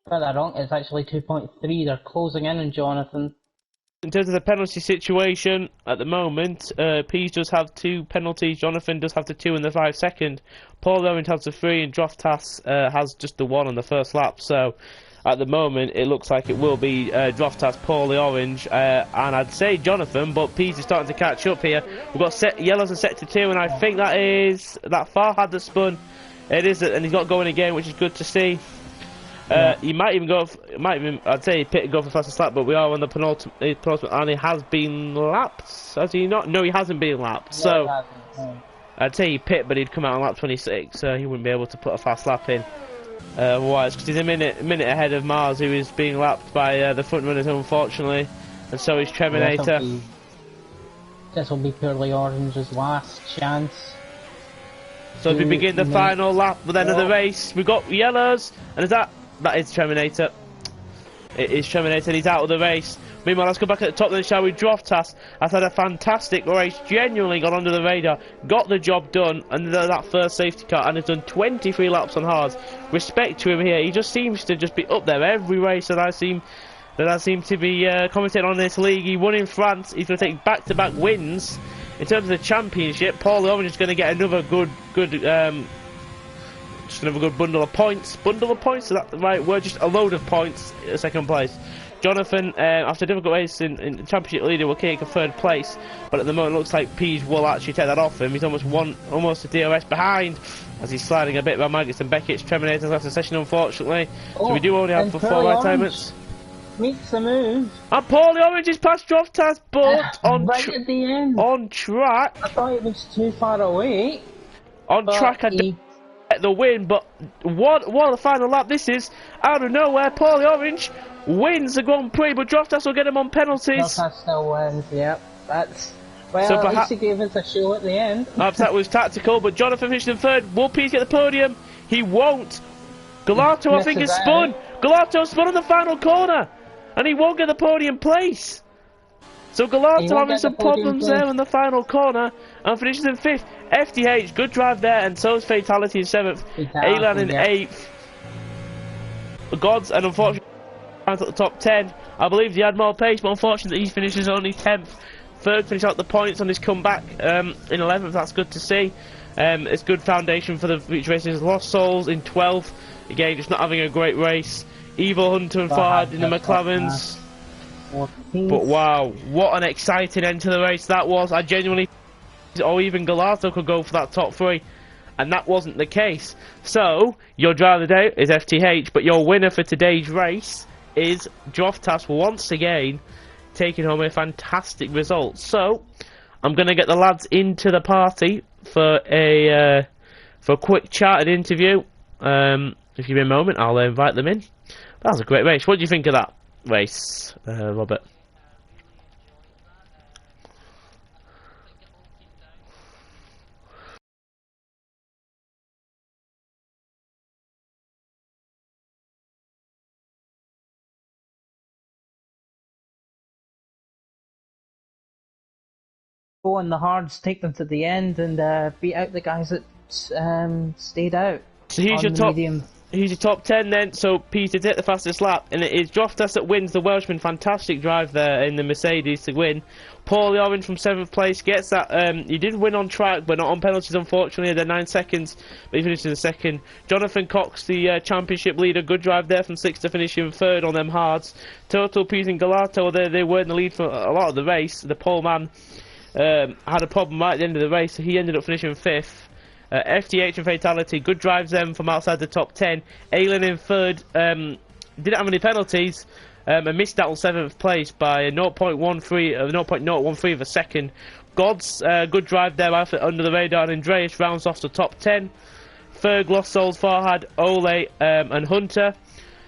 got that wrong. It's actually 2.3. They're closing in on Jonathan. In terms of the penalty situation, at the moment, Pease does have 2 penalties. Jonathan does have the 2 in the 5-second. Paul Orange has the 3, and Droftas has just the 1 on the 1st lap. So, at the moment, it looks like it will be Droftas, Paulie Orange, and I'd say Jonathan, but Pease is starting to catch up here. We've got yellows in sector 2, and I think that Farhad that's spun. It is, and he's not going again, which is good to see. He might even go. I'd say Pitt go for fastest lap, but we are on the penultimate, and he has been lapped. Has he not? No, he hasn't been lapped. So I'd say he pit, but he'd come out on lap 26, so he wouldn't be able to put a fast lap in. Otherwise, because he's a minute ahead of Mars, who is being lapped by the front runners, unfortunately, and so is Treminator. This will be Purely Orange's last chance. So if we begin the final lap at the end of the race, we've got yellows, and is that is Treminator. It is Treminator, and he's out of the race. Meanwhile, let's go back at the top then, shall we? Droftas has had a fantastic race, genuinely got under the radar, got the job done under that first safety car, and has done 23 laps on hards. Respect to him here, he just seems to just be up there every race that I seem to be commentating on this league. He won in France, he's going to take back-to-back wins. In terms of the championship, Paul Owen is going to get another good bundle of points. Bundle of points, is that the right word? Just a load of points at 2nd place. Jonathan, after a difficult race in championship leader, will take a 3rd place, but at the moment it looks like Pease will actually take that off him. He's almost a DRS behind as he's sliding a bit by Maggots and Beckett's. Terminators left the session, unfortunately. So we do only have 4 retirements. makes a move. And Paulie Orange is past Droftas, but Right at the end. on track. I thought it was too far away. On track, I don't get the win, but what a final lap this is. Out of nowhere, Paulie Orange wins the Grand Prix, but Droftas will get him on penalties. Droftas still wins, yep. That's... Well, So at least he gave us a show at the end. Perhaps that was tactical, but Jonathan finished in third. Will Pease get the podium? He won't. Galato, I think, is spun. Galato spun in the final corner, and he won't get the podium place. So Galato having some problems there in the final corner, and finishes in fifth. FTH, good drive there, and so is Fatality in seventh. Alan in eighth. Gods, and unfortunately, at the top 10. I believe he had more pace, but unfortunately, he finishes only 10th. Third, finish out the points on his comeback in 11th. That's good to see. It's good foundation for the future races. Lost Souls in 12th. Again, just not having a great race. Evil Hunter and Fard in the McLarens. But wow, what an exciting end to the race that was. I genuinely, or even Galato could go for that top 3, and that wasn't the case. So your driver of the day is FTH, but your winner for today's race is Droftas once again, taking home a fantastic result. So I'm going to get the lads into the party for a quick chat and interview. If you give me a moment, I'll invite them in. That was a great race. What do you think of that race, Robert? Go on the hards, take them to the end, and beat out the guys that stayed out. So here's your top 10 then. So Peter take the fastest lap, and it is Droftas that wins. The Welshman, fantastic drive there in the Mercedes to win. Paulie Orange from 7th place gets that. He did win on track, but not on penalties, unfortunately. They're 9 seconds, but he finished in the second. Jonathan Cox, the championship leader, good drive there from 6th to finish in 3rd on them hards. Total Pease and Galato, they were in the lead for a lot of the race. The pole man had a problem right at the end of the race, so he ended up finishing 5th. FTH and Fatality, good drives them from outside the top 10. Aylin in 3rd, didn't have any penalties, and missed out on 7th place by a 0.13 of a second. Gods, good drive there under the radar, and Andreas rounds off the top 10. Ferg, Lost Souls, Farhad, Ole, and Hunter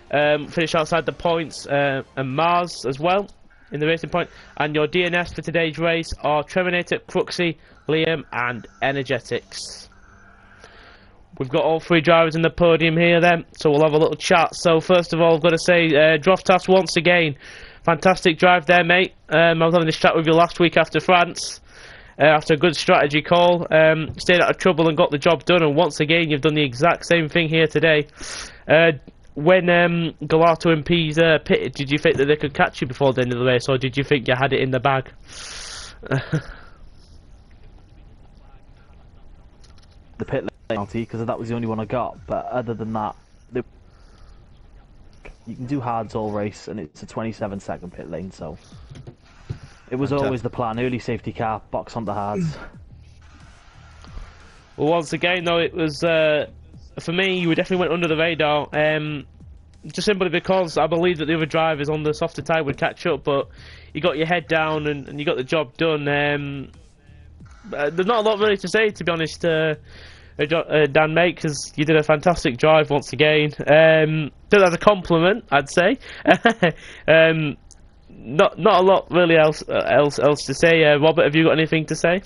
finish outside the points, and Mars as well in the racing point. And your DNS for today's race are Treminator, Cruxy, Liam, and Energetics. We've got all 3 drivers in the podium here then, so we'll have a little chat. So first of all, I've got to say, Droftas once again, fantastic drive there, mate. I was having this chat with you last week after France, after a good strategy call. Stayed out of trouble and got the job done, and once again, you've done the exact same thing here today. When Galato and Pease pitted, did you think that they could catch you before the end of the race, or did you think you had it in the bag? The pit lane penalty, because that was the only one I got, but other than that, you can do hards all race, and it's a 27-second pit lane, so it was always the plan: early safety car, box onto hards. Well, once again though, it was for me, you definitely went under the radar, just simply because I believe that the other drivers on the softer tyre would catch up, but you got your head down and you got the job done. There's not a lot really to say, to be honest, Dan, mate, because you did a fantastic drive once again. Did as a compliment, I'd say. Not a lot really else to say. Robert, have you got anything to say?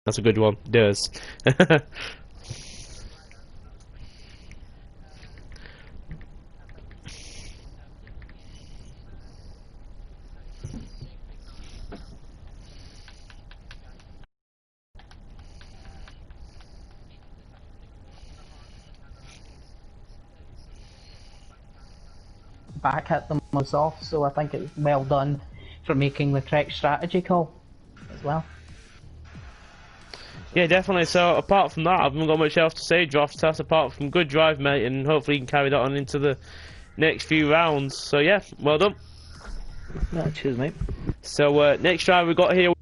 That's a good one. It does. Back at them was off, so I think it's well done for making the correct strategy call as well. Yeah, definitely. So apart from that, I haven't got much else to say, Droftas, apart from good drive, mate, and hopefully you can carry that on into the next few rounds. So yeah, well done. Yeah, cheers, mate. So next driver we got here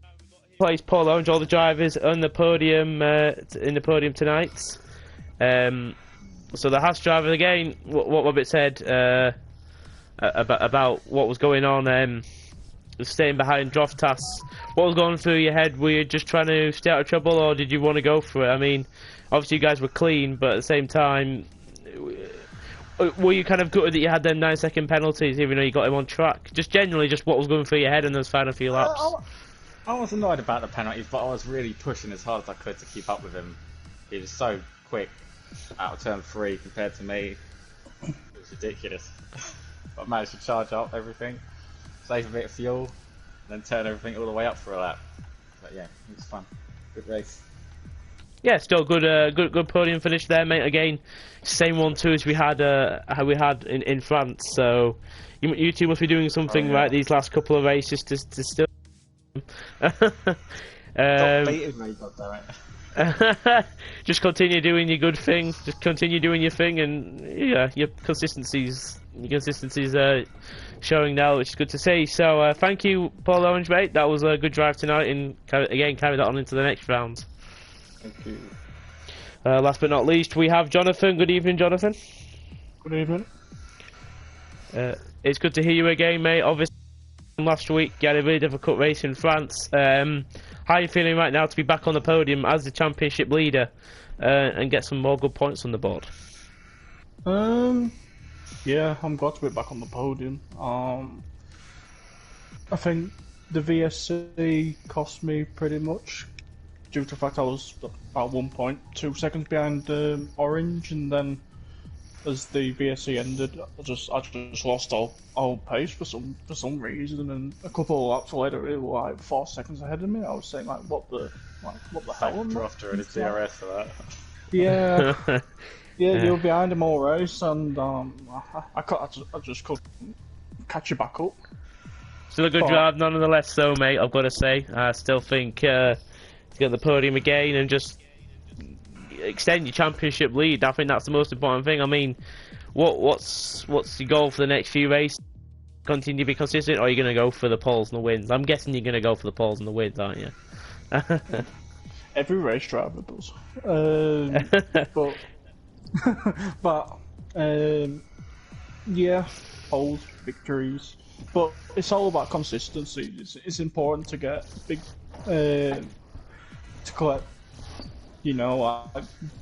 plays Paul Orange, all the drivers on the podium in the podium tonight. So the Haas driver again, what Robbie said about what was going on, staying behind Droftas. What was going through your head? Were you just trying to stay out of trouble, or did you want to go for it? I mean, obviously you guys were clean, but at the same time, were you kind of gutted that you had them 9-second penalties, even though you got him on track? Just generally, just what was going through your head in those final few laps? I was annoyed about the penalties, but I was really pushing as hard as I could to keep up with him. He was so quick out of turn 3 compared to me. It was ridiculous. But I managed to charge up everything, save a bit of fuel, and then turn everything all the way up for a lap. But yeah, it was fun. Good race. Yeah, still good podium finish there, mate. Again, same 1-2 as we had in France. So you two must be doing something right these last couple of races to still. Stop beating me, goddammit. Just continue doing your good thing. Just continue doing your thing, and yeah, your consistency's showing now, which is good to see. So thank you, Paul Orange, mate. That was a good drive tonight, and again carry that on into the next round. Thank you. Last but not least, we have Jonathan. Good evening, Jonathan. Good evening. It's good to hear you again, mate. Obviously, last week you had a really difficult race in France. How are you feeling right now to be back on the podium as the championship leader and get some more good points on the board? Yeah, I'm glad to be back on the podium. I think the VSC cost me pretty much due to the fact I was about 1.2 seconds behind Orange, and then as the VSC ended, I just lost all pace for some reason, and a couple of laps later, it was like 4 seconds ahead of me. I was saying what the hell? Drafter and his DRS for that. Yeah, yeah, you were behind him all race, and I just couldn't catch you back up. Still a good drive, nonetheless, though, mate. I've got to say, I still think to get the podium again and just extend your championship lead. I think that's the most important thing. I mean, what's your goal for the next few races? Continue to be consistent, or are you going to go for the poles and the wins? I'm guessing you're going to go for the poles and the wins, aren't you? Every race driver does. But yeah, poles, victories. But it's all about consistency. It's important to get big, to collect,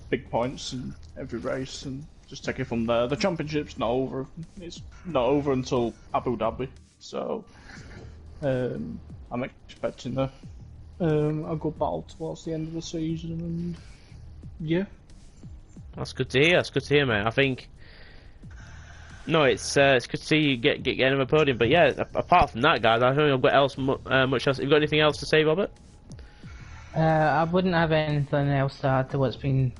big points in every race and just take it from there. The championship's not over. It's not over until Abu Dhabi. So I'm expecting a good battle towards the end of the season, and yeah. That's good to hear. That's good to hear, mate. I think. No, it's good to see you get on a podium. But yeah, apart from that, guys, I don't think I've got much else. Have you got anything else to say, Robert? I wouldn't have anything else to add to what's been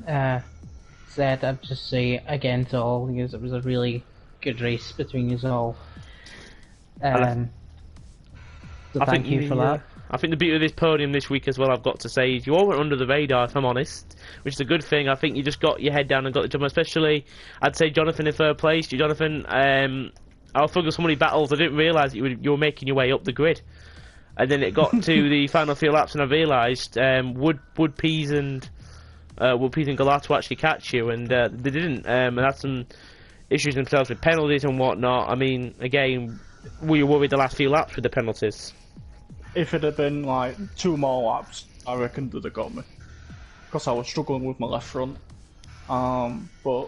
said. I'd just say again to all, because it was a really good race between you all. So thank you for that. I think the beauty of this podium this week as well, I've got to say, is you all went under the radar, if I'm honest, which is a good thing. I think you just got your head down and got the job, especially, I'd say Jonathan in third place. Jonathan, I focused so many battles, I didn't realise that you were making your way up the grid. And then it got to the final few laps, and I realised would Pease and Galato actually catch you, and they didn't. And had some issues themselves with penalties and whatnot. I mean, again, were you worried the last few laps with the penalties? If it had been like 2 more laps, I reckon they'd have got me, because I was struggling with my left front. But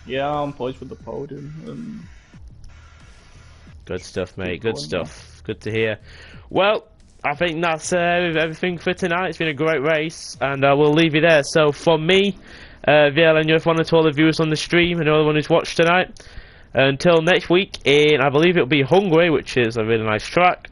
yeah, I'm pleased with the podium. And good stuff, mate. Good stuff. Good to hear. Well, I think that's everything for tonight. It's been a great race, and we'll leave you there. So for me, VL and UF1 to all the viewers on the stream and everyone who's watched tonight, until next week in, I believe it'll be Hungary, which is a really nice track.